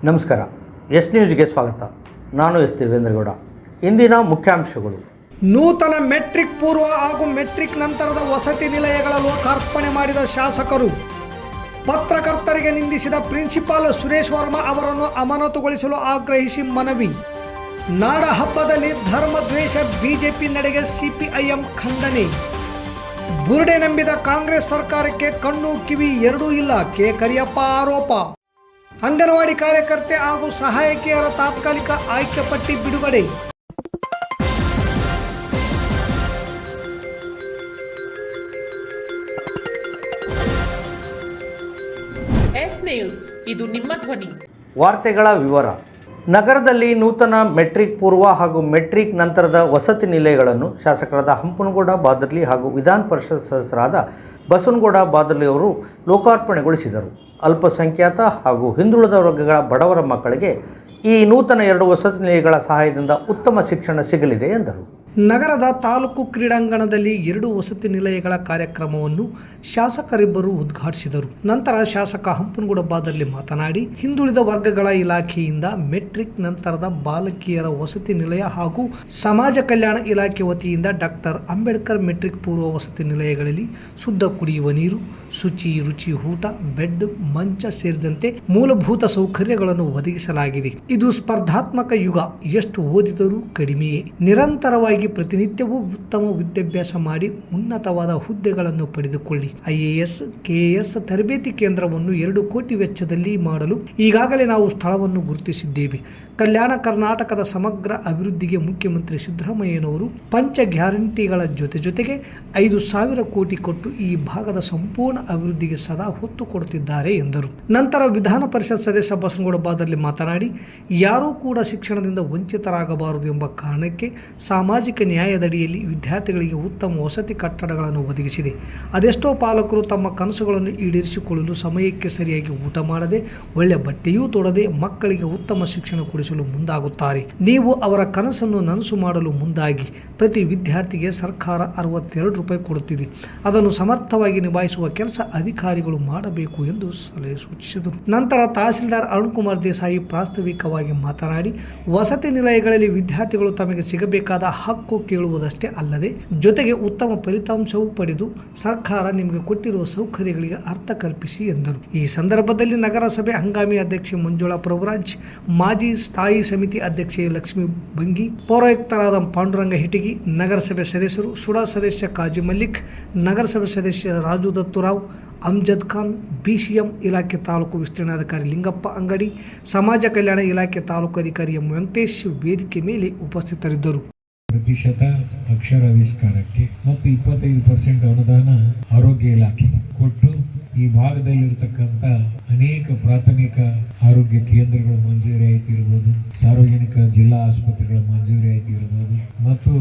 ನಮಸ್ಕಾರ. ಎಸ್ ನ್ಯೂಸ್ಗೆ ಸ್ವಾಗತ. ನಾನು ಎಸ್ ದೇವೇಂದ್ರಗೌಡ. ಇಂದಿನ ಮುಖ್ಯಾಂಶಗಳು: ನೂತನ ಮೆಟ್ರಿಕ್ ಪೂರ್ವ ಹಾಗೂ ಮೆಟ್ರಿಕ್ ನಂತರದ ವಸತಿ ನಿಲಯಗಳ ಲೋಕಾರ್ಪಣೆ ಮಾಡಿದ ಶಾಸಕರು. ಪತ್ರಕರ್ತರಿಗೆ ನಿಂದಿಸಿದ ಪ್ರಿನ್ಸಿಪಾಲ್ ಸುರೇಶ್ ವರ್ಮಾ ಅವರನ್ನು ಅಮಾನತುಗೊಳಿಸಲು ಆಗ್ರಹಿಸಿ ಮನವಿ. ನಾಡ ಹಬ್ಬದಲ್ಲಿ ಧರ್ಮದ್ವೇಷ ಬಿಜೆಪಿ ನಡೆಗೆ ಸಿಪಿಐಎಂ ಖಂಡನೆ. ಬುರುಡೆ ನಂಬಿದ ಕಾಂಗ್ರೆಸ್ ಸರ್ಕಾರಕ್ಕೆ ಕಣ್ಣು ಕಿವಿ ಎರಡೂ ಇಲ್ಲ, ಕೆ ಕರಿಯಪ್ಪ ಆರೋಪ. ಅಂಗನವಾಡಿ ಕಾರ್ಯಕರ್ತೆ ಹಾಗೂ ಸಹಾಯಕಿಯರ ತಾತ್ಕಾಲಿಕ ಆಯ್ಕೆ ಪಟ್ಟಿ ಬಿಡುಗಡೆ. ಎಸ್ ನ್ಯೂಸ್, ಇದು ನಿಮ್ಮ ಧ್ವನಿ. ವಾರ್ತೆಗಳ ವಿವರ. ನಗರದಲ್ಲಿ ನೂತನ ಮೆಟ್ರಿಕ್ ಪೂರ್ವ ಹಾಗೂ ಮೆಟ್ರಿಕ್ ನಂತರದ ವಸತಿ ನಿಲಯಗಳನ್ನು ಶಾಸಕರಾದ ಹಂಪನಗೌಡ ಬಾದರ್ಲಿ ಹಾಗೂ ವಿಧಾನ ಪರಿಷತ್ ಸದಸ್ಯರಾದ ಬಸವನಗೌಡ ಬಾದರ್ಲಿ ಅವರು ಲೋಕಾರ್ಪಣೆಗೊಳಿಸಿದರು. ಅಲ್ಪಸಂಖ್ಯಾತ ಹಾಗೂ ಹಿಂದುಳಿದ ವರ್ಗಗಳ ಬಡವರ ಮಕ್ಕಳಿಗೆ ಈ ನೂತನ 2 ವಸತಿ ನಿಲಯಗಳ ಸಹಾಯದಿಂದ ಉತ್ತಮ ಶಿಕ್ಷಣ ಸಿಗಲಿದೆ ಎಂದರು. ನಗರದ ತಾಲೂಕು ಕ್ರೀಡಾಂಗಣದಲ್ಲಿ 2 ವಸತಿ ನಿಲಯಗಳ ಕಾರ್ಯಕ್ರಮವನ್ನು ಶಾಸಕರಿಬ್ಬರು ಉದ್ಘಾಟಿಸಿದರು. ನಂತರ ಶಾಸಕ ಹಂಪನಗೌಡ ಬಾದರ್ಲಿ ಮಾತನಾಡಿ, ಹಿಂದುಳಿದ ವರ್ಗಗಳ ಇಲಾಖೆಯಿಂದ ಮೆಟ್ರಿಕ್ ನಂತರದ ಬಾಲಕಿಯರ ವಸತಿ ನಿಲಯ ಹಾಗೂ ಸಮಾಜ ಕಲ್ಯಾಣ ಇಲಾಖೆ ವತಿಯಿಂದ ಡಾಕ್ಟರ್ ಅಂಬೇಡ್ಕರ್ ಮೆಟ್ರಿಕ್ ಪೂರ್ವ ವಸತಿ ನಿಲಯಗಳಲ್ಲಿ ಶುದ್ಧ ಕುಡಿಯುವ ನೀರು, ಶುಚಿ ರುಚಿ ಊಟ, ಬೆಡ್, ಮಂಚ ಸೇರಿದಂತೆ ಮೂಲಭೂತ ಸೌಕರ್ಯಗಳನ್ನು ಒದಗಿಸಲಾಗಿದೆ. ಇದು ಸ್ಪರ್ಧಾತ್ಮಕ ಯುಗ. ಎಷ್ಟು ಓದಿದರೂ ಕಡಿಮೆಯೇ. ನಿರಂತರವಾಗಿ ಪ್ರತಿನಿತ್ಯವೂ ಉತ್ತಮ ವಿದ್ಯಾಭ್ಯಾಸ ಮಾಡಿ ಉನ್ನತವಾದ ಹುದ್ದೆಗಳನ್ನು ಪಡೆದುಕೊಳ್ಳಿ. IAS, KAS ತರಬೇತಿ ಕೇಂದ್ರವನ್ನು 2 ಕೋಟಿ ವೆಚ್ಚದಲ್ಲಿ ಮಾಡಲು ಈಗಾಗಲೇ ನಾವು ಸ್ಥಳವನ್ನು ಗುರುತಿಸಿದ್ದೇವೆ. ಕಲ್ಯಾಣ ಕರ್ನಾಟಕದ ಸಮಗ್ರ ಅಭಿವೃದ್ಧಿಗೆ ಮುಖ್ಯಮಂತ್ರಿ ಸಿದ್ದರಾಮಯ್ಯನವರು ಪಂಚ ಗ್ಯಾರಂಟಿಗಳ ಜೊತೆಗೆ 5,000 ಕೋಟಿ ಕೊಟ್ಟು ಈ ಭಾಗದ ಸಂಪೂರ್ಣ ಅಭಿವೃದ್ಧಿಗೆ ಸದಾ ಹೊತ್ತು ಕೊಡುತ್ತಿದ್ದಾರೆ ಎಂದರು. ನಂತರ ವಿಧಾನ ಪರಿಷತ್ ಸದಸ್ಯ ಬಸವನಗೌಡ ಬಾದರ್ಲಿ ಮಾತನಾಡಿ, ಯಾರೂ ಕೂಡ ಶಿಕ್ಷಣದಿಂದ ವಂಚಿತರಾಗಬಾರದು ಎಂಬ ಕಾರಣಕ್ಕೆ ಸಾಮಾಜಿಕ ನ್ಯಾಯದಡಿಯಲ್ಲಿ ವಿದ್ಯಾರ್ಥಿಗಳಿಗೆ ಉತ್ತಮ ವಸತಿ ಕಟ್ಟಡಗಳನ್ನು ಒದಗಿಸಿದೆ. ಅದೆಷ್ಟೋ ಪಾಲಕರು ತಮ್ಮ ಕನಸುಗಳನ್ನು ಈಡೇರಿಸಿಕೊಳ್ಳಲು ಸಮಯಕ್ಕೆ ಸರಿಯಾಗಿ ಊಟ ಮಾಡದೆ, ಒಳ್ಳೆ ಬಟ್ಟೆಯೂ ತೊಡದೆ ಮಕ್ಕಳಿಗೆ ಉತ್ತಮ ಶಿಕ್ಷಣ ಕೊಡಿಸಲು ಮುಂದಾಗುತ್ತಾರೆ. ನೀವು ಅವರ ಕನಸನ್ನು ನನಸು ಮಾಡಲು ಮುಂದಾಗಿ. ಪ್ರತಿ ವಿದ್ಯಾರ್ಥಿಗೆ ಸರ್ಕಾರ 62 ರೂಪಾಯಿ ಕೊಡುತ್ತಿದೆ. ಅದನ್ನು ಸಮರ್ಥವಾಗಿ ನಿಭಾಯಿಸುವ ಕೆಲಸ ಅಧಿಕಾರಿಗಳು ಮಾಡಬೇಕು ಎಂದು ಸಲಹೆ ಸೂಚಿಸಿದರು. ನಂತರ ತಹಸೀಲ್ದಾರ್ ಅರುಣ್ಕುಮಾರ್ ದೇಸಾಯಿ ಪ್ರಾಸ್ತಾವಿಕವಾಗಿ ಮಾತನಾಡಿ, ವಸತಿ ನಿಲಯಗಳಲ್ಲಿ ವಿದ್ಯಾರ್ಥಿಗಳು ತಮಗೆ ಸಿಗಬೇಕಾದ ಹಕ್ಕು ಕೇಳುವುದಷ್ಟೇ ಅಲ್ಲದೆ ಜೊತೆಗೆ ಉತ್ತಮ ಫಲಿತಾಂಶವೂ ಪಡೆದು ಸರ್ಕಾರ ನಿಮಗೆ ಕೊಟ್ಟಿರುವ ಸೌಕರ್ಯಗಳಿಗೆ ಅರ್ಥ ಕಲ್ಪಿಸಿ ಎಂದರು. ಈ ಸಂದರ್ಭದಲ್ಲಿ ನಗರಸಭೆ ಹಂಗಾಮಿ ಅಧ್ಯಕ್ಷೆ ಮಂಜುಳಾ ಪ್ರಭುರಾಜ್, ಮಾಜಿ ಸ್ಥಾಯಿ ಸಮಿತಿ ಅಧ್ಯಕ್ಷೆ ಲಕ್ಷ್ಮೀ ಬಂಗಿ, ಪೌರಾಯುಕ್ತರಾದ ಪಾಂಡುರಂಗ ಹಿಟಗಿ, ನಗರಸಭೆ ಸದಸ್ಯರು, ಸುಡಾ ಸದಸ್ಯ ಕಾಜಿ ಮಲ್ಲಿಕ್, ನಗರಸಭೆ ಸದಸ್ಯ ರಾಜು ದತ್ತುರಾವ್, ಅಮ್ಜದ್ ಖಾನ್, BCM ಇಲಾಖೆ ತಾಲೂಕು ವಿಸ್ತರಣಾಧಿಕಾರಿ ಲಿಂಗಪ್ಪ ಅಂಗಡಿ, ಸಮಾಜ ಕಲ್ಯಾಣ ಇಲಾಖೆ ತಾಲೂಕು ಅಧಿಕಾರಿ ಎಂ ವೆಂಕಟೇಶ್ ವೇದಿಕೆ ಮೇಲೆ ಉಪಸ್ಥಿತರಿದ್ದರು. ಪ್ರತಿಶತ ಅಕ್ಷರಾವಿಷ್ಕಾರಕ್ಕೆ ಮತ್ತು 25% ಅನುದಾನ ಆರೋಗ್ಯ ಇಲಾಖೆ ಕೊಟ್ಟು ಈ ಭಾಗದಲ್ಲಿರ್ತಕ್ಕಂಥ ಅನೇಕ ಪ್ರಾಥಮಿಕ ಆರೋಗ್ಯ ಕೇಂದ್ರಗಳ ಮಂಜೂರಿ ಆಯ್ತು ಇರ್ಬೋದು, ಸಾರ್ವಜನಿಕ ಜಿಲ್ಲಾ ಆಸ್ಪತ್ರೆಗಳ ಮಂಜೂರಿ ಆಯ್ತು ಇರ್ಬೋದು ಮತ್ತು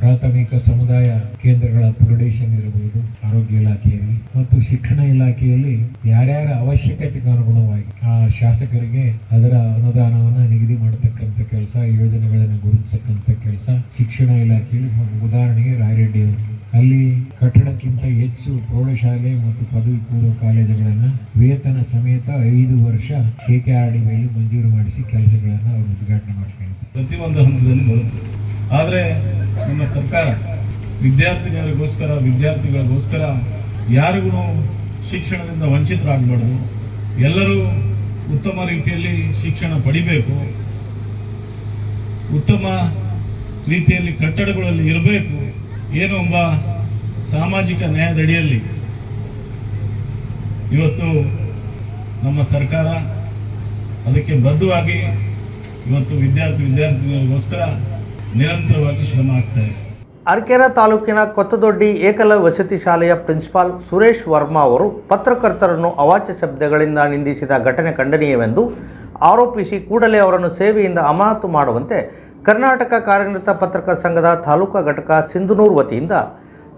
ಪ್ರಾಥಮಿಕ ಸಮುದಾಯ ಕೇಂದ್ರಗಳ ಅಪ್ಗ್ರೇಡೇಷನ್ ಇರಬಹುದು ಆರೋಗ್ಯ ಇಲಾಖೆಯಲ್ಲಿ ಮತ್ತು ಶಿಕ್ಷಣ ಇಲಾಖೆಯಲ್ಲಿ ಯಾರ್ಯಾರ ಅವಶ್ಯಕತೆಗೆ ಅನುಗುಣವಾಗಿ ಆ ಶಾಸಕರಿಗೆ ಅದರ ಅನುದಾನವನ್ನು ನಿಗದಿ ಮಾಡತಕ್ಕಂಥ ಕೆಲಸ, ಯೋಜನೆಗಳನ್ನು ಗುರುತಿಸತಕ್ಕಂಥ ಕೆಲಸ ಶಿಕ್ಷಣ ಇಲಾಖೆಯಲ್ಲಿ. ಉದಾಹರಣೆಗೆ ರಾಯರೆಡ್ಡಿ ಅವರು ಅಲ್ಲಿ ಕಟ್ಟಡಕ್ಕಿಂತ ಹೆಚ್ಚು ಪ್ರೌಢಶಾಲೆ ಮತ್ತು ಪದವಿ ಪೂರ್ವ ಕಾಲೇಜುಗಳನ್ನು ವೇತನ ಸಮೇತ 5 ವರ್ಷ KKRDಯಲ್ಲಿ ಮಂಜೂರು ಮಾಡಿಸಿ ಕೆಲಸಗಳನ್ನು ಅವರು ಉದ್ಘಾಟನೆ ಮಾಡ್ಕೊಂಡಿದ್ದಾರೆ. ಪ್ರತಿಯೊಂದು ಹಂತದಲ್ಲಿ ಬರುತ್ತೆ. ಆದರೆ ನಮ್ಮ ಸರ್ಕಾರ ವಿದ್ಯಾರ್ಥಿಗಳಿಗೋಸ್ಕರ ಯಾರಿಗೂ ಶಿಕ್ಷಣದಿಂದ ವಂಚಿತರಾಗಬಾರ್ದು, ಎಲ್ಲರೂ ಉತ್ತಮ ರೀತಿಯಲ್ಲಿ ಶಿಕ್ಷಣ ಪಡಿಬೇಕು, ಉತ್ತಮ ರೀತಿಯಲ್ಲಿ ಕಟ್ಟಡಗಳಲ್ಲಿ ಇರಬೇಕು ಏನೋ ಎಂಬ ಸಾಮಾಜಿಕ ನ್ಯಾಯದಡಿಯಲ್ಲಿ ಇವತ್ತು ನಮ್ಮ ಸರ್ಕಾರ ಅದಕ್ಕೆ ಬದ್ಧವಾಗಿ ಇವತ್ತು ವಿದ್ಯಾರ್ಥಿಗಳಿಗೋಸ್ಕರ ನಿರಂತರವಾಗಿ ಶ್ರಮ ಆಗ್ತಾ ಇದೆ. ಅರಕೆರೆ ತಾಲೂಕಿನ ಕೊತ್ತದೊಡ್ಡಿ ಏಕಲವ್ಯ ವಸತಿ ಶಾಲೆಯ ಪ್ರಿನ್ಸಿಪಾಲ್ ಸುರೇಶ್ ವರ್ಮಾ ಅವರು ಪತ್ರಕರ್ತರನ್ನು ಅವಾಚ್ಯ ಶಬ್ದಗಳಿಂದ ನಿಂದಿಸಿದ ಘಟನೆ ಖಂಡನೀಯವೆಂದು ಆರೋಪಿಸಿ ಕೂಡಲೇ ಅವರನ್ನು ಸೇವೆಯಿಂದ ಅಮಾನತು ಮಾಡುವಂತೆ ಕರ್ನಾಟಕ ಕಾರ್ಯನಿರತ ಪತ್ರಕರ್ತರ ಸಂಘದ ತಾಲೂಕಾ ಘಟಕ ಸಿಂಧನೂರು ವತಿಯಿಂದ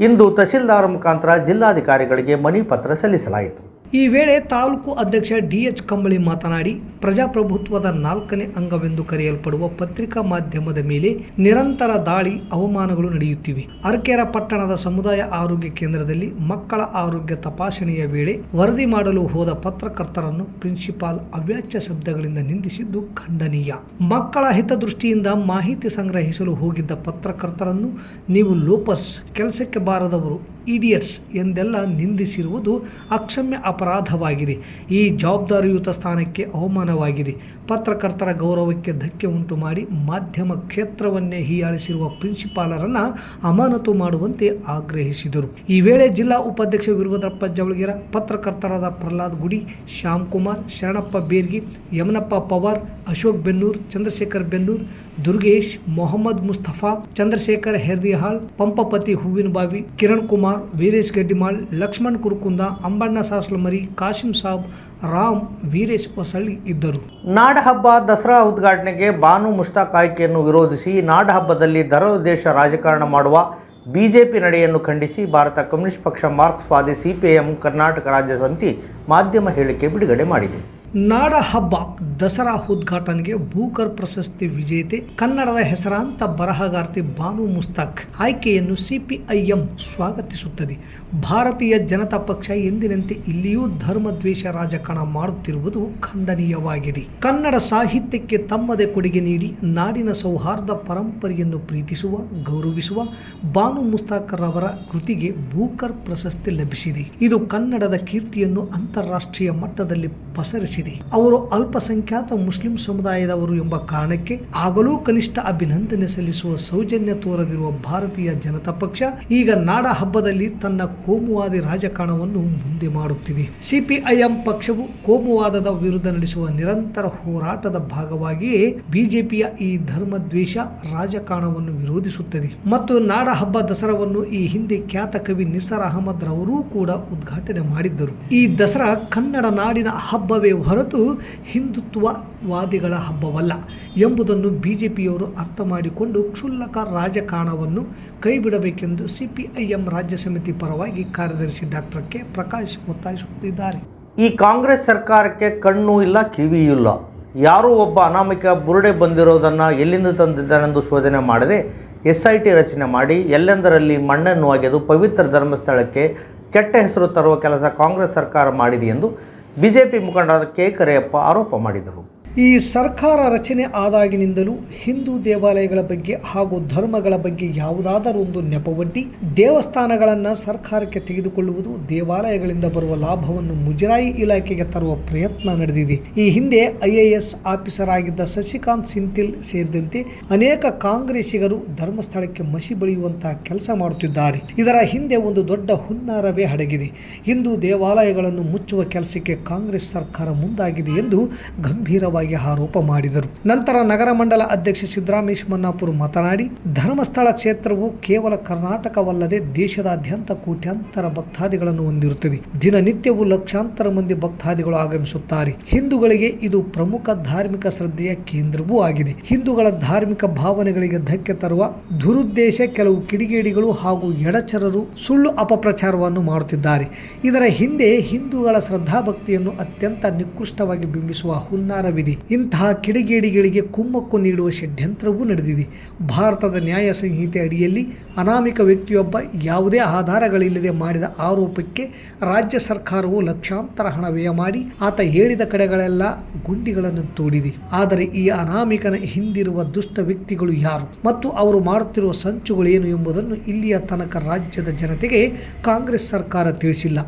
ಇಂದು ತಹಸೀಲ್ದಾರ್ ಮುಖಾಂತರ ಜಿಲ್ಲಾಧಿಕಾರಿಗಳಿಗೆ ಮನವಿ ಪತ್ರ ಸಲ್ಲಿಸಲಾಯಿತು. ಈ ವೇಳೆ ತಾಲೂಕು ಅಧ್ಯಕ್ಷ ಡಿಎಚ್ ಕಂಬಳಿ ಮಾತನಾಡಿ, ಪ್ರಜಾಪ್ರಭುತ್ವದ 4ನೇ ಅಂಗವೆಂದು ಕರೆಯಲ್ಪಡುವ ಪತ್ರಿಕಾ ಮಾಧ್ಯಮದ ಮೇಲೆ ನಿರಂತರ ದಾಳಿ, ಅವಮಾನಗಳು ನಡೆಯುತ್ತಿವೆ. ಅರಕೆರೆ ಪಟ್ಟಣದ ಸಮುದಾಯ ಆರೋಗ್ಯ ಕೇಂದ್ರದಲ್ಲಿ ಮಕ್ಕಳ ಆರೋಗ್ಯ ತಪಾಸಣೆಯ ವೇಳೆ ವರದಿ ಮಾಡಲು ಹೋದ ಪತ್ರಕರ್ತರನ್ನು ಪ್ರಿನ್ಸಿಪಾಲ್ ಅವ್ಯಾಚ್ಯ ಶಬ್ದಗಳಿಂದ ನಿಂದಿಸಿದ್ದು ಖಂಡನೀಯ. ಮಕ್ಕಳ ಹಿತದೃಷ್ಟಿಯಿಂದ ಮಾಹಿತಿ ಸಂಗ್ರಹಿಸಲು ಹೋಗಿದ್ದ ಪತ್ರಕರ್ತರನ್ನು ನೀವು ಲೋಪರ್ಸ್, ಕೆಲಸಕ್ಕೆ ಬಾರದವರು, ಇಡಿಯಟ್ಸ್ ಎಂದೆಲ್ಲ ನಿಂದಿಸಿರುವುದು ಅಕ್ಷಮ್ಯ ಅಪರಾಧವಾಗಿದೆ. ಈ ಜವಾಬ್ದಾರಿಯುತ ಸ್ಥಾನಕ್ಕೆ ಅವಮಾನವಾಗಿದೆ. ಪತ್ರಕರ್ತರ ಗೌರವಕ್ಕೆ ಧಕ್ಕೆ ಉಂಟು ಮಾಡಿ ಮಾಧ್ಯಮ ಕ್ಷೇತ್ರವನ್ನೇ ಹೀಯಾಳಿಸಿರುವ ಪ್ರಿನ್ಸಿಪಾಲರನ್ನು ಅಮಾನತು ಮಾಡುವಂತೆ ಆಗ್ರಹಿಸಿದರು. ಈ ವೇಳೆ ಜಿಲ್ಲಾ ಉಪಾಧ್ಯಕ್ಷ ವೀರಭದ್ರಪ್ಪ ಜವಳಗಿರ, ಪತ್ರಕರ್ತರಾದ ಪ್ರಹ್ಲಾದ್ ಗುಡಿ, ಶ್ಯಾಮ್ ಕುಮಾರ್, ಶರಣಪ್ಪ ಬೇರ್ಗಿ, ಯಮನಪ್ಪ ಪವಾರ್, ಅಶೋಕ್ ಬೆನ್ನೂರ್, ಚಂದ್ರಶೇಖರ್ ಬೆನ್ನೂರ್, ದುರ್ಗೇಶ್, ಮೊಹಮ್ಮದ್ ಮುಸ್ತಫಾ, ಚಂದ್ರಶೇಖರ್ ಹೆರ್ದಿಹಾಳ್, ಪಂಪಪತಿ ಹೂವಿನಬಾವಿ, ಕಿರಣ್ ಕುಮಾರ್, ವೀರೇಶ್ ಗಡ್ಡಿಮಾಳ್, ಲಕ್ಷ್ಮಣ್ ಕುರುಕುಂದ, ಅಂಬಣ್ಣ ಸಾಸ್ಲಮರಿ, ಕಾಶಿಂ ಸಾಬ್, ರಾಮ್, ವೀರೇಶ್ ಹೊಸಳ್ಳಿ ಇದ್ದರು. ನಾಡಹಬ್ಬ ದಸರಾ ಉದ್ಘಾಟನೆಗೆ ಬಾನು ಮುಷ್ತಾಕ್ ಆಯ್ಕೆಯನ್ನು ವಿರೋಧಿಸಿ ನಾಡಹಬ್ಬದಲ್ಲಿ ಧರ್ಮೋದ್ದೇಶ ರಾಜಕಾರಣ ಮಾಡುವ ಬಿಜೆಪಿ ನಡೆಯನ್ನು ಖಂಡಿಸಿ ಭಾರತ ಕಮ್ಯುನಿಸ್ಟ್ ಪಕ್ಷ, ಮಾರ್ಕ್ಸ್ವಾದಿ, ಸಿಪಿಎಂ ಕರ್ನಾಟಕ ರಾಜ್ಯ ಸಮಿತಿ ಮಾಧ್ಯಮ ಹೇಳಿಕೆ ಬಿಡುಗಡೆ ಮಾಡಿದೆ. ನಾಡ ಹಬ್ಬ ದಸರಾ ಉದ್ಘಾಟನೆಗೆ ಬೂಕರ್ ಪ್ರಶಸ್ತಿ ವಿಜೇತೆ ಕನ್ನಡದ ಹೆಸರಾಂತ ಬರಹಗಾರ್ತಿ ಬಾನು ಮುಸ್ತಾಕ್ ಆಯ್ಕೆಯನ್ನು ಸಿಪಿಐಎಂ ಸ್ವಾಗತಿಸುತ್ತದೆ. ಭಾರತೀಯ ಜನತಾ ಪಕ್ಷ ಎಂದಿನಂತೆ ಇಲ್ಲಿಯೂ ಧರ್ಮದ್ವೇಷ ರಾಜಕಾರಣ ಮಾಡುತ್ತಿರುವುದು ಖಂಡನೀಯವಾಗಿದೆ. ಕನ್ನಡ ಸಾಹಿತ್ಯಕ್ಕೆ ತಮ್ಮದೇ ಕೊಡುಗೆ ನೀಡಿ ನಾಡಿನ ಸೌಹಾರ್ದ ಪರಂಪರೆಯನ್ನು ಪ್ರೀತಿಸುವ, ಗೌರವಿಸುವ ಬಾನು ಮುಸ್ತಾಕ್ ರವರ ಕೃತಿಗೆ ಬೂಕರ್ ಪ್ರಶಸ್ತಿ ಲಭಿಸಿದೆ. ಇದು ಕನ್ನಡದ ಕೀರ್ತಿಯನ್ನು ಅಂತಾರಾಷ್ಟ್ರೀಯ ಮಟ್ಟದಲ್ಲಿ ಪಸರಿಸಿದೆ. ಅವರು ಅಲ್ಪಸಂಖ್ಯಾತ ಮುಸ್ಲಿಂ ಸಮುದಾಯದವರು ಎಂಬ ಕಾರಣಕ್ಕೆ ಆಗಲೂ ಕನಿಷ್ಠ ಅಭಿನಂದನೆ ಸಲ್ಲಿಸುವ ಸೌಜನ್ಯ ತೋರದಿರುವ ಭಾರತೀಯ ಜನತಾ ಪಕ್ಷ ಈಗ ನಾಡ ಹಬ್ಬದಲ್ಲಿ ತನ್ನ ಕೋಮುವಾದಿ ರಾಜಕಾರಣವನ್ನು ಮುಂದೆ ಮಾಡುತ್ತಿದೆ. ಸಿಪಿಐಎಂ ಪಕ್ಷವು ಕೋಮುವಾದದ ವಿರುದ್ಧ ನಡೆಸುವ ನಿರಂತರ ಹೋರಾಟದ ಭಾಗವಾಗಿಯೇ ಬಿಜೆಪಿಯ ಈ ಧರ್ಮದ್ವೇಷ ರಾಜಕಾರಣವನ್ನು ವಿರೋಧಿಸುತ್ತದೆ ಮತ್ತು ನಾಡ ಹಬ್ಬ ದಸರಾವನ್ನು ಈ ಹಿಂದೆ ಖ್ಯಾತ ಕವಿ ನಿಸಾರ್ ಅಹಮದ್ ರವರೂ ಕೂಡ ಉದ್ಘಾಟನೆ ಮಾಡಿದ್ದರು. ಈ ದಸರಾ ಕನ್ನಡ ನಾಡಿನ ಹಬ್ಬವೇ ಹೊರತು ಹಿಂದುತ್ವವಾದಿಗಳ ಹಬ್ಬವಲ್ಲ ಎಂಬುದನ್ನು ಬಿಜೆಪಿಯವರು ಅರ್ಥ ಮಾಡಿಕೊಂಡು ಕ್ಷುಲ್ಲಕ ರಾಜಕಾರಣವನ್ನು ಕೈಬಿಡಬೇಕೆಂದು ಸಿಪಿಐಎಂ ರಾಜ್ಯ ಸಮಿತಿ ಪರವಾಗಿ ಕಾರ್ಯದರ್ಶಿ ಡಾಕ್ಟರ್ ಕೆ ಪ್ರಕಾಶ್ ಒತ್ತಾಯಿಸುತ್ತಿದ್ದಾರೆ. ಈ ಕಾಂಗ್ರೆಸ್ ಸರ್ಕಾರಕ್ಕೆ ಕಣ್ಣು ಇಲ್ಲ, ಕಿವಿಯೂ ಇಲ್ಲ. ಯಾರೋ ಒಬ್ಬ ಅನಾಮಿಕ ಬುರುಡೆ ಬಂದಿರೋದನ್ನು ಎಲ್ಲಿಂದ ತಂದಿದ್ದಾನೆಂದು ಶೋಧನೆ ಮಾಡದೆ SIT ರಚನೆ ಮಾಡಿ ಎಲ್ಲೆಂದರಲ್ಲಿ ಮಣ್ಣನ್ನು ಒಗೆದು ಪವಿತ್ರ ಧರ್ಮಸ್ಥಳಕ್ಕೆ ಕೆಟ್ಟ ಹೆಸರು ತರುವ ಕೆಲಸ ಕಾಂಗ್ರೆಸ್ ಸರ್ಕಾರ ಮಾಡಿದೆ ಎಂದು ಬಿಜೆಪಿ ಮುಖಂಡರಾದ ಕೆ ಕರೆಯಪ್ಪ ಆರೋಪ ಮಾಡಿದರು. ಈ ಸರ್ಕಾರ ರಚನೆ ಆದಾಗಿನಿಂದಲೂ ಹಿಂದೂ ದೇವಾಲಯಗಳ ಬಗ್ಗೆ ಹಾಗೂ ಧರ್ಮಗಳ ಬಗ್ಗೆ ಯಾವುದಾದರೂ ಒಂದು ನೆಪವೊಡ್ಡಿ ದೇವಸ್ಥಾನಗಳನ್ನು ಸರ್ಕಾರಕ್ಕೆ ತೆಗೆದುಕೊಳ್ಳುವುದು, ದೇವಾಲಯಗಳಿಂದ ಬರುವ ಲಾಭವನ್ನು ಮುಜರಾಯಿ ಇಲಾಖೆಗೆ ತರುವ ಪ್ರಯತ್ನ ನಡೆದಿದೆ. ಈ ಹಿಂದೆ IAS ಆಫೀಸರ್ ಆಗಿದ್ದ ಶಶಿಕಾಂತ್ ಸಿಂಥಿಲ್ ಸೇರಿದಂತೆ ಅನೇಕ ಕಾಂಗ್ರೆಸ್ಸಿಗರು ಧರ್ಮಸ್ಥಳಕ್ಕೆ ಮಸಿ ಬಳಿಯುವಂತಹ ಕೆಲಸ ಮಾಡುತ್ತಿದ್ದಾರೆ. ಇದರ ಹಿಂದೆ ಒಂದು ದೊಡ್ಡ ಹುನ್ನಾರವೇ ಅಡಗಿದೆ. ಹಿಂದೂ ದೇವಾಲಯಗಳನ್ನು ಮುಚ್ಚುವ ಕೆಲಸಕ್ಕೆ ಕಾಂಗ್ರೆಸ್ ಸರ್ಕಾರ ಮುಂದಾಗಿದೆ ಎಂದು ಗಂಭೀರವಾಗಿ ಆರೋಪ ಮಾಡಿದರು. ನಂತರ ನಗರ ಮಂಡಲ ಅಧ್ಯಕ್ಷ ಸಿದ್ದರಾಮೇಶ್ ಮನ್ನಾಪುರ್ ಮಾತನಾಡಿ, ಧರ್ಮಸ್ಥಳ ಕ್ಷೇತ್ರವು ಕೇವಲ ಕರ್ನಾಟಕವಲ್ಲದೆ ದೇಶದಾದ್ಯಂತ ಕೋಟ್ಯಾಂತರ ಭಕ್ತಾದಿಗಳನ್ನು ಹೊಂದಿರುತ್ತದೆ. ದಿನನಿತ್ಯವೂ ಲಕ್ಷಾಂತರ ಮಂದಿ ಭಕ್ತಾದಿಗಳು ಆಗಮಿಸುತ್ತಾರೆ. ಹಿಂದೂಗಳಿಗೆ ಇದು ಪ್ರಮುಖ ಧಾರ್ಮಿಕ ಶ್ರದ್ಧೆಯ ಕೇಂದ್ರವೂ ಆಗಿದೆ. ಹಿಂದೂಗಳ ಧಾರ್ಮಿಕ ಭಾವನೆಗಳಿಗೆ ಧಕ್ಕೆ ತರುವ ದುರುದ್ದೇಶ ಕೆಲವು ಕಿಡಿಗೇಡಿಗಳು ಹಾಗೂ ಎಡಚರರು ಸುಳ್ಳು ಅಪಪ್ರಚಾರವನ್ನು ಮಾಡುತ್ತಿದ್ದಾರೆ. ಇದರ ಹಿಂದೆ ಹಿಂದೂಗಳ ಶ್ರದ್ಧಾಭಕ್ತಿಯನ್ನು ಅತ್ಯಂತ ನಿಕೃಷ್ಟವಾಗಿ ಬಿಂಬಿಸುವ ಹುನ್ನಾರವಿದೆ. ಇಂತಹ ಕಿಡಿಗೇಡಿಗಳಿಗೆ ಕುಮ್ಮಕ್ಕು ನೀಡುವ ಷಡ್ಯಂತ್ರವೂ ನಡೆದಿದೆ. ಭಾರತದ ನ್ಯಾಯ ಸಂಹಿತೆ ಅಡಿಯಲ್ಲಿ ಅನಾಮಿಕ ವ್ಯಕ್ತಿಯೊಬ್ಬ ಯಾವುದೇ ಆಧಾರಗಳಿಲ್ಲದೆ ಮಾಡಿದ ಆರೋಪಕ್ಕೆ ರಾಜ್ಯ ಸರ್ಕಾರವು ಲಕ್ಷಾಂತರ ಹಣ ವ್ಯಯ ಮಾಡಿ ಆತ ಹೇಳಿದ ಕಡೆಗಳೆಲ್ಲ ಗುಂಡಿಗಳನ್ನು ತೋಡಿದೆ. ಆದರೆ ಈ ಅನಾಮಿಕನ ಹಿಂದಿರುವ ದುಷ್ಟ ವ್ಯಕ್ತಿಗಳು ಯಾರು ಮತ್ತು ಅವರು ಮಾಡುತ್ತಿರುವ ಸಂಚುಗಳೇನು ಎಂಬುದನ್ನು ಇಲ್ಲಿಯ ತನಕ ರಾಜ್ಯದ ಜನತೆಗೆ ಕಾಂಗ್ರೆಸ್ ಸರ್ಕಾರ ತಿಳಿಸಿಲ್ಲ.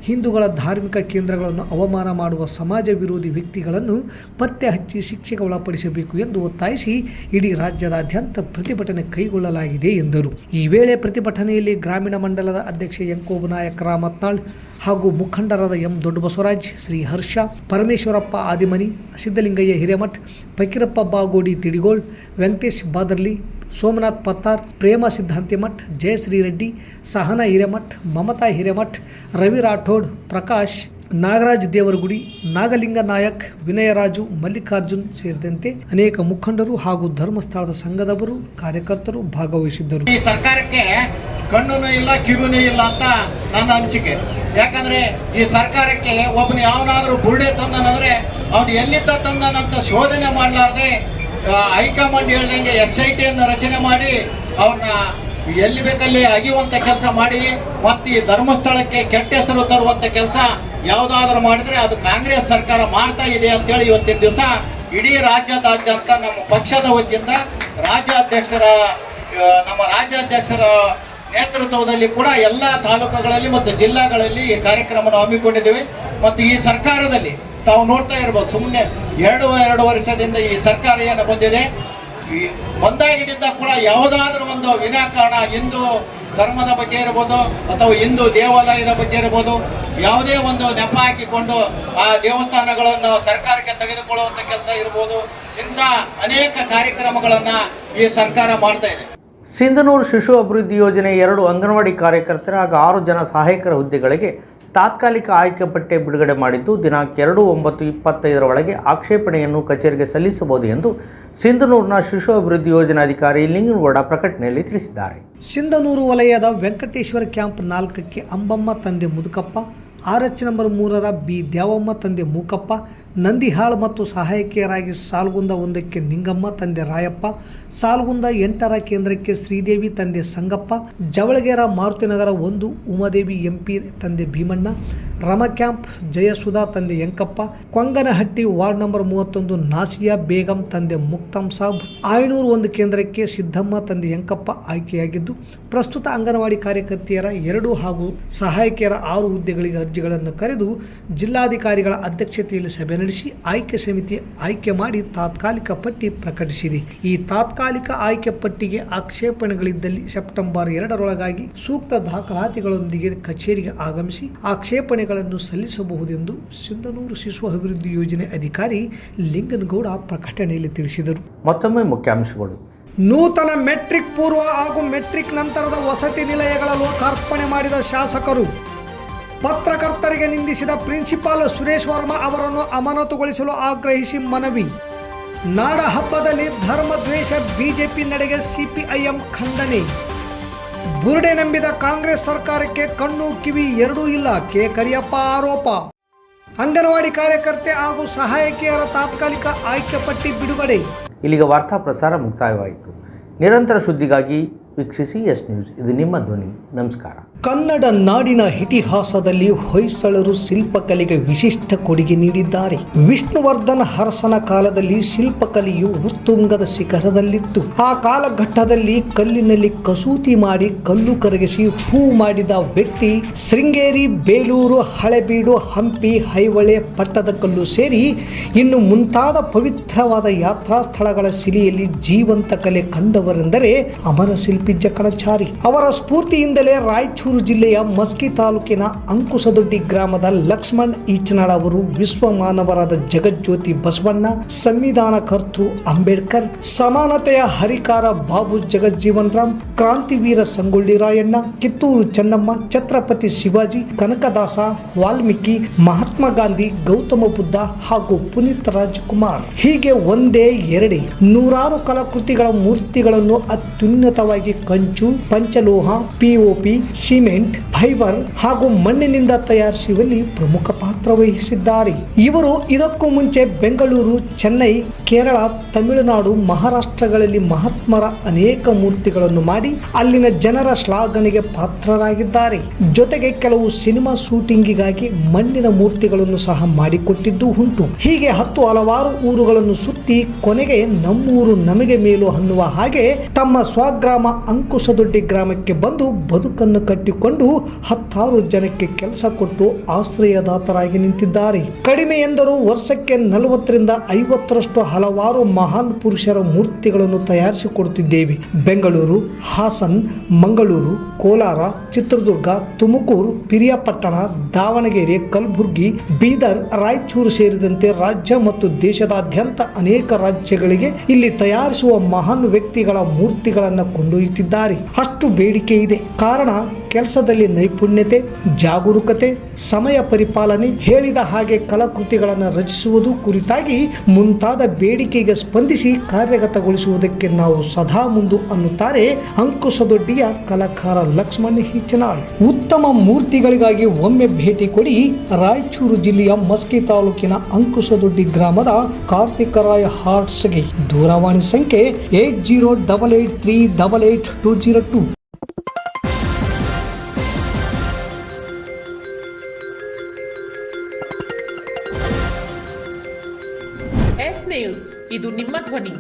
ಹಿಂದೂಗಳ ಧಾರ್ಮಿಕ ಕೇಂದ್ರಗಳನ್ನು ಅವಮಾನ ಮಾಡುವ ಸಮಾಜ ವಿರೋಧಿ ವ್ಯಕ್ತಿಗಳನ್ನು ಪತ್ತೆ ಹಚ್ಚಿ ಶಿಕ್ಷೆಗೆ ಒಳಪಡಿಸಬೇಕು ಎಂದು ಒತ್ತಾಯಿಸಿ ಇಡೀ ರಾಜ್ಯದಾದ್ಯಂತ ಪ್ರತಿಭಟನೆ ಕೈಗೊಳ್ಳಲಾಗಿದೆ ಎಂದರು. ಈ ವೇಳೆ ಪ್ರತಿಭಟನೆಯಲ್ಲಿ ಗ್ರಾಮೀಣ ಮಂಡಲದ ಅಧ್ಯಕ್ಷ ಯಂಕೋಬ ನಾಯಕ್ ರಾಮತ್ನಾಳ್ ಹಾಗೂ ಮುಖಂಡರಾದ ಎಂ ದೊಡ್ಡಬಸವರಾಜ್, ಶ್ರೀ ಹರ್ಷ, ಪರಮೇಶ್ವರಪ್ಪ ಆದಿಮನಿ, ಸಿದ್ದಲಿಂಗಯ್ಯ ಹಿರೇಮಠ್, ಫಕೀರಪ್ಪ ಬಾಗೋಡಿ ತಿಡಿಗೋಳ್, ವೆಂಕಟೇಶ್ ಬಾದರ್ಲಿ, ಸೋಮನಾಥ್ ಪತ್ತಾರ್, ಪ್ರೇಮ ಸಿದ್ಧಾಂತಿಮಠ್, ಜಯಶ್ರೀ ರೆಡ್ಡಿ, ಸಹನಾ ಹಿರೇಮಠ್, ಮಮತಾ ಹಿರೇಮಠ್, ರವಿ ರಾಠೋಡ್, ಪ್ರಕಾಶ್, ನಾಗರಾಜ್ ದೇವರಗುಡಿ, ನಾಗಲಿಂಗ ನಾಯಕ್, ವಿನಯರಾಜು, ಮಲ್ಲಿಕಾರ್ಜುನ್ ಸೇರಿದಂತೆ ಅನೇಕ ಮುಖಂಡರು ಹಾಗೂ ಧರ್ಮಸ್ಥಳದ ಸಂಘದವರು, ಕಾರ್ಯಕರ್ತರು ಭಾಗವಹಿಸಿದ್ದರು. ಈ ಸರ್ಕಾರಕ್ಕೆ ಕಣ್ಣೂ ಇಲ್ಲ, ಕಿವಿನೂ ಇಲ್ಲ ಅಂತ ನನ್ನ ಅನಿಸಿಕೆ. ಯಾಕಂದ್ರೆ ಈ ಸರ್ಕಾರಕ್ಕೆ ಒಬ್ಬನು ಯಾವನಾದ್ರೂ ಬುರುಡೆ ತಂದನಂದ್ರೆ ಅವನು ಎಲ್ಲಿದ್ದ ತಂದನಂತ ಶೋಧನೆ ಮಾಡಲಾರ್ದೆ ಹೈಕಮಾಂಡ್ ಹೇಳ್ದಂಗೆ SIT ಅನ್ನು ರಚನೆ ಮಾಡಿ ಅವನ್ನ ಎಲ್ಲಿ ಬೇಕಲ್ಲಿ ಅಗಿಯುವಂತ ಕೆಲಸ ಮಾಡಿ ಮತ್ತೆ ಈ ಧರ್ಮಸ್ಥಳಕ್ಕೆ ಕೆಟ್ಟ ಹೆಸರು ತರುವಂತ ಕೆಲಸ ಯಾವುದಾದ್ರೂ ಮಾಡಿದ್ರೆ ಅದು ಕಾಂಗ್ರೆಸ್ ಸರ್ಕಾರ ಮಾಡ್ತಾ ಇದೆ ಅಂತೇಳಿ ಇವತ್ತಿನ ದಿವಸ ಇಡೀ ರಾಜ್ಯದಾದ್ಯಂತ ನಮ್ಮ ಪಕ್ಷದ ವತಿಯಿಂದ ನಮ್ಮ ರಾಜ್ಯಾಧ್ಯಕ್ಷರ ನೇತೃತ್ವದಲ್ಲಿ ಕೂಡ ಎಲ್ಲ ತಾಲೂಕುಗಳಲ್ಲಿ ಮತ್ತು ಜಿಲ್ಲಾಗಳಲ್ಲಿ ಈ ಕಾರ್ಯಕ್ರಮವನ್ನು ಹಮ್ಮಿಕೊಂಡಿದ್ದೇವೆ. ಮತ್ತು ಈ ಸರ್ಕಾರದಲ್ಲಿ ತಾವು ನೋಡ್ತಾ ಇರ್ಬೋದು, ಸುಮ್ಮನೆ ಎರಡು ವರ್ಷದಿಂದ ಈ ಸರ್ಕಾರ ಏನು ಬಂದಿದೆ, ಬಂದಾಗಿನಿಂದ ಕೂಡ ಯಾವುದಾದ್ರೂ ಒಂದು ವಿನಾಕಾರಣ ಹಿಂದೂ ಧರ್ಮದ ಬಗ್ಗೆ ಇರ್ಬೋದು ಅಥವಾ ಹಿಂದೂ ದೇವಾಲಯದ ಬಗ್ಗೆ ಇರ್ಬೋದು ಯಾವುದೇ ಒಂದು ನೆಪ ಹಾಕಿಕೊಂಡು ಆ ದೇವಸ್ಥಾನಗಳನ್ನು ಸರ್ಕಾರಕ್ಕೆ ತೆಗೆದುಕೊಳ್ಳುವಂಥ ಕೆಲಸ ಇರ್ಬೋದು, ಇಂಥ ಅನೇಕ ಕಾರ್ಯಕ್ರಮಗಳನ್ನು ಈ ಸರ್ಕಾರ ಮಾಡ್ತಾ ಇದೆ. ಸಿಂಧನೂರು ಶಿಶು ಅಭಿವೃದ್ಧಿ ಯೋಜನೆ 2 ಅಂಗನವಾಡಿ ಕಾರ್ಯಕರ್ತರ ಹಾಗೂ 6 ಜನ ಸಹಾಯಕರ ಹುದ್ದೆಗಳಿಗೆ ತಾತ್ಕಾಲಿಕ ಆಯ್ಕೆ ಪಟ್ಟಿ ಬಿಡುಗಡೆ ಮಾಡಿದ್ದು ದಿನಾಂಕ 2/9/25 ಒಳಗೆ ಆಕ್ಷೇಪಣೆಯನ್ನು ಕಚೇರಿಗೆ ಸಲ್ಲಿಸಬಹುದು ಎಂದು ಸಿಂಧನೂರಿನ ಶಿಶು ಅಭಿವೃದ್ಧಿ ಯೋಜನಾಧಿಕಾರಿ ಲಿಂಗನಗೌಡ ಪ್ರಕಟಣೆಯಲ್ಲಿ ತಿಳಿಸಿದ್ದಾರೆ. ಸಿಂಧನೂರು ವಲಯದ ವೆಂಕಟೇಶ್ವರ ಕ್ಯಾಂಪ್ 4ಕ್ಕೆ ಅಂಬಮ್ಮ ತಂದೆ ಮುದುಕಪ್ಪ, RH ನಂಬರ್ 3ರ ಬಿ ದ್ಯಾವಮ್ಮ ತಂದೆ ಮೂಕಪ್ಪ, ನಂದಿಹಾಳ್ ಮತ್ತು ಸಹಾಯಕಿಯರಾಗಿ ಸಾಲ್ಗುಂದ 1ಕ್ಕೆ ನಿಂಗಮ್ಮ ತಂದೆ ರಾಯಪ್ಪ, ಸಾಲ್ಗುಂದ 8ರ ಕೇಂದ್ರಕ್ಕೆ ಶ್ರೀದೇವಿ ತಂದೆ ಸಂಗಪ್ಪ, ಜವಳಗೇರ ಮಾರುತಿನಗರ 1 ಉಮಾದೇವಿ MP ತಂದೆ ಭೀಮಣ್ಣ, ರಮ ಕ್ಯಾಂಪ್ ಜಯಸುಧಾ ತಂದೆ ಯಂಕಪ್ಪ, ಕೊಂಗನಹಟ್ಟಿ ವಾರ್ಡ್ ನಂಬರ್ 31 ನಾಸಿಯಾ ಬೇಗಂ ತಂದೆ ಮುಕ್ತಮ್ ಸಾಬ್, ಆಯನೂರು 1 ಕೇಂದ್ರಕ್ಕೆ ಸಿದ್ದಮ್ಮ ತಂದೆ ಯಂಕಪ್ಪ ಆಯ್ಕೆಯಾಗಿದ್ದು, ಪ್ರಸ್ತುತ ಅಂಗನವಾಡಿ ಕಾರ್ಯಕರ್ತೆಯರ 2 ಹಾಗೂ ಸಹಾಯಕಿಯರ 6 ಹುದ್ದೆಗಳಿಗೆ ಅರ್ಜಿಗಳನ್ನು ಕರೆದು ಜಿಲ್ಲಾಧಿಕಾರಿಗಳ ಅಧ್ಯಕ್ಷತೆಯಲ್ಲಿ ಸಭೆ ನಡೆಸಿ ಆಯ್ಕೆ ಸಮಿತಿ ಆಯ್ಕೆ ಮಾಡಿ ತಾತ್ಕಾಲಿಕ ಪಟ್ಟಿ ಪ್ರಕಟಿಸಿದೆ. ಈ ತಾತ್ಕಾಲಿಕ ಆಯ್ಕೆ ಪಟ್ಟಿಗೆ ಆಕ್ಷೇಪಣೆಗಳಿದ್ದಲ್ಲಿ ಸೆಪ್ಟೆಂಬರ್ 2ರೊಳಗಾಗಿ ಸೂಕ್ತ ದಾಖಲಾತಿಗಳೊಂದಿಗೆ ಕಚೇರಿಗೆ ಆಗಮಿಸಿ ಆಕ್ಷೇಪಣೆಗಳನ್ನು ಸಲ್ಲಿಸಬಹುದೆಂದು ಸಿಂಧನೂರು ಶಿಶು ಅಭಿವೃದ್ಧಿ ಯೋಜನೆ ಅಧಿಕಾರಿ ಲಿಂಗನಗೌಡ ಪ್ರಕಟಣೆಯಲ್ಲಿ ತಿಳಿಸಿದರು. ಮತ್ತೊಮ್ಮೆ ಮುಖ್ಯಾಂಶಗಳು. ನೂತನ ಮೆಟ್ರಿಕ್ ಪೂರ್ವ ಹಾಗೂ ಮೆಟ್ರಿಕ್ ನಂತರದ ವಸತಿ ನಿಲಯಗಳ ಲೋಕಾರ್ಪಣೆ ಮಾಡಿದ ಶಾಸಕರು. ಪತ್ರಕರ್ತರಿಗೆ ನಿಂದಿಸಿದ ಪ್ರಿನ್ಸಿಪಾಲ್ ಸುರೇಶ್ ವರ್ಮಾ ಅವರನ್ನು ಅಮಾನತುಗೊಳಿಸಲು ಆಗ್ರಹಿಸಿ ಮನವಿ. ನಾಡ ಹಬ್ಬದಲ್ಲಿ ಧರ್ಮದ್ವೇಷ ಬಿಜೆಪಿ ನಡೆಗೆ CPIM ಖಂಡನೆ. ಬುರುಡೆ ನಂಬಿದ ಕಾಂಗ್ರೆಸ್ ಸರ್ಕಾರಕ್ಕೆ ಕಣ್ಣು ಕಿವಿ ಎರಡೂ ಇಲ್ಲ, ಕೆ ಕರಿಯಪ್ಪ ಆರೋಪ. ಅಂಗನವಾಡಿ ಕಾರ್ಯಕರ್ತೆ ಹಾಗೂ ಸಹಾಯಕಿಯರ ತಾತ್ಕಾಲಿಕ ಆಯ್ಕೆ ಪಟ್ಟಿ ಬಿಡುಗಡೆ. ಇಲ್ಲಿಗೆ ವಾರ್ತಾ ಪ್ರಸಾರ ಮುಕ್ತಾಯವಾಯಿತು. ನಿರಂತರ ಸುದ್ದಿಗಾಗಿ ವೀಕ್ಷಿಸಿ ಎಸ್ ನ್ಯೂಸ್. ಇದು ನಿಮ್ಮ ಧ್ವನಿ. ನಮಸ್ಕಾರ. ಕನ್ನಡ ನಾಡಿನ ಇತಿಹಾಸದಲ್ಲಿ ಹೊಯ್ಸಳರು ಶಿಲ್ಪಕಲೆಗೆ ವಿಶಿಷ್ಟ ಕೊಡುಗೆ ನೀಡಿದ್ದಾರೆ. ವಿಷ್ಣುವರ್ಧನ ಅರಸನ ಕಾಲದಲ್ಲಿ ಶಿಲ್ಪಕಲೆಯು ಉತ್ತುಂಗದ ಶಿಖರದಲ್ಲಿತ್ತು. ಆ ಕಾಲಘಟ್ಟದಲ್ಲಿ ಕಲ್ಲಿನಲ್ಲಿ ಕಸೂತಿ ಮಾಡಿ ಕಲ್ಲು ಕರಗಿಸಿ ಹೂ ಮಾಡಿದ ವ್ಯಕ್ತಿ ಶೃಂಗೇರಿ, ಬೇಲೂರು, ಹಳೆಬೀಡು, ಹಂಪಿ, ಐಹೊಳೆ, ಪಟ್ಟದಕಲ್ಲು ಸೇರಿ ಇನ್ನು ಮುಂತಾದ ಪವಿತ್ರವಾದ ಯಾತ್ರಾ ಸ್ಥಳಗಳ ಶಿಲೆಯಲ್ಲಿ ಜೀವಂತ ಕಲೆ ಕಂಡವರೆಂದರೆ ಅಮರ ಶಿಲ್ಪಿ ಜಕಣಾಚಾರಿ. ಅವರ ಸ್ಫೂರ್ತಿಯಿಂದಲೇ ರಾಯಚೂರು ಜಿಲ್ಲೆಯ ಮಸ್ಕಿ ತಾಲೂಕಿನ ಅಂಕುಸದೊಡ್ಡಿ ಗ್ರಾಮದ ಲಕ್ಷ್ಮಣ್ ಈಚನಾಳ್ ಅವರು ವಿಶ್ವ ಮಾನವರಾದ ಜಗಜ್ಯೋತಿ ಬಸವಣ್ಣ, ಸಂವಿಧಾನ ಕರ್ತೃ ಅಂಬೇಡ್ಕರ್, ಸಮಾನತೆಯ ಹರಿಕಾರ ಬಾಬು ಜಗಜ್ಜೀವನ್ ರಾಮ್, ಕ್ರಾಂತಿವೀರ ಸಂಗೊಳ್ಳಿ ರಾಯಣ್ಣ, ಕಿತ್ತೂರು ಚೆನ್ನಮ್ಮ, ಛತ್ರಪತಿ ಶಿವಾಜಿ, ಕನಕದಾಸ, ವಾಲ್ಮೀಕಿ, ಮಹಾತ್ಮ ಗಾಂಧಿ, ಗೌತಮ ಬುದ್ಧ ಹಾಗೂ ಪುನೀತ್ ರಾಜ್ಕುಮಾರ್ ಹೀಗೆ ಒಂದೇ ಎರಡೇ ನೂರಾರು ಕಲಾಕೃತಿಗಳ ಮೂರ್ತಿಗಳನ್ನು ಅತ್ಯುನ್ನತವಾಗಿ ಕಂಚು, ಪಂಚಲೋಹ, POP, ಸಿಮೆಂಟ್, ಫೈಬರ್ ಹಾಗೂ ಮಣ್ಣಿನಿಂದ ತಯಾರಿಸುವಲ್ಲಿ ಪ್ರಮುಖ ಪಾತ್ರ ವಹಿಸಿದ್ದಾರೆ. ಇವರು ಇದಕ್ಕೂ ಮುಂಚೆ ಬೆಂಗಳೂರು, ಚೆನ್ನೈ, ಕೇರಳ, ತಮಿಳುನಾಡು, ಮಹಾರಾಷ್ಟ್ರಗಳಲ್ಲಿ ಮಹಾತ್ಮರ ಅನೇಕ ಮೂರ್ತಿಗಳನ್ನು ಮಾಡಿ ಅಲ್ಲಿನ ಜನರ ಶ್ಲಾಘನೆಗೆ ಪಾತ್ರರಾಗಿದ್ದಾರೆ. ಜೊತೆಗೆ ಕೆಲವು ಸಿನಿಮಾ ಶೂಟಿಂಗಿಗಾಗಿ ಮಣ್ಣಿನ ಮೂರ್ತಿಗಳನ್ನು ಸಹ ಮಾಡಿಕೊಟ್ಟಿದ್ದು ಉಂಟು. ಹೀಗೆ ಹಲವಾರು ಊರುಗಳನ್ನು ಸುತ್ತಿ ಕೊನೆಗೆ ನಮ್ಮೂರು ನಮಗೆ ಮೇಲು ಅನ್ನುವ ಹಾಗೆ ತಮ್ಮ ಸ್ವಗ್ರಾಮ ಅಂಕುಸದೊಡ್ಡಿ ಗ್ರಾಮಕ್ಕೆ ಬಂದು ಬದುಕನ್ನು ಕಟ್ಟಿಕೊಂಡು 10 ಜನಕ್ಕೆ ಕೆಲಸ ಕೊಟ್ಟು ಆಶ್ರಯದಾತರಾಗಿ ನಿಂತಿದ್ದಾರೆ. ಕಡಿಮೆ ಎಂದರೂ ವರ್ಷಕ್ಕೆ 40ರಿಂದ 50ರಷ್ಟು ಹಲವಾರು ಮಹಾನ್ ಪುರುಷರ ಮೂರ್ತಿಗಳನ್ನು ತಯಾರಿಸಿಕೊಡುತ್ತಿದ್ದೇವೆ. ಬೆಂಗಳೂರು, ಹಾಸನ್, ಮಂಗಳೂರು, ಕೋಲಾರ, ಚಿತ್ರದುರ್ಗ, ತುಮಕೂರು, ಪಿರಿಯಾಪಟ್ಟಣ, ದಾವಣಗೆರೆ, ಕಲಬುರಗಿ, ಬೀದರ್, ರಾಯಚೂರು ಸೇರಿದಂತೆ ರಾಜ್ಯ ಮತ್ತು ದೇಶದಾದ್ಯಂತ ಅನೇಕ ರಾಜ್ಯಗಳಿಗೆ ಇಲ್ಲಿ ತಯಾರಿಸುವ ಮಹಾನ್ ವ್ಯಕ್ತಿಗಳ ಮೂರ್ತಿಗಳನ್ನು ಕೊಂಡೊಯ್ಯುತ್ತಿದ್ದಾರೆ. ಅಷ್ಟು ಬೇಡಿಕೆ ಇದೆ. ಕಾರಣ ಕೆಲಸದಲ್ಲಿ ನೈಪುಣ್ಯತೆ, ಜಾಗರೂಕತೆ, ಸಮಯ ಪರಿಪಾಲನೆ, ಹೇಳಿದ ಹಾಗೆ ಕಲಾಕೃತಿಗಳನ್ನು ರಚಿಸುವುದು ಕುರಿತಾಗಿ ಮುಂತಾದ ಬೇಡಿಕೆಗೆ ಸ್ಪಂದಿಸಿ ಕಾರ್ಯಗತಗೊಳಿಸುವುದಕ್ಕೆ ನಾವು ಸದಾ ಮುಂದು ಅನ್ನುತ್ತಾರೆ ಅಂಕುಶದೊಡ್ಡಿಯ ಕಲಾಕಾರ ಲಕ್ಷ್ಮಣ್ ಹಿಚನಾಳ್. ಉತ್ತಮ ಮೂರ್ತಿಗಳಿಗಾಗಿ ಒಮ್ಮೆ ಭೇಟಿ ಕೊಡಿ ರಾಯಚೂರು ಜಿಲ್ಲೆಯ ಮಸ್ಕಿ ತಾಲೂಕಿನ ಅಂಕುಶದೊಡ್ಡಿ ಗ್ರಾಮದ ಕಾರ್ತಿಕರಾಯ ಹಾರ್ಟ್ಸ್ಗೆ. ದೂರವಾಣಿ ಸಂಖ್ಯೆ 8088388202. ಎಸ್ ನ್ಯೂಸ್, ಇದು ನಿಮ್ಮ ಧ್ವನಿ.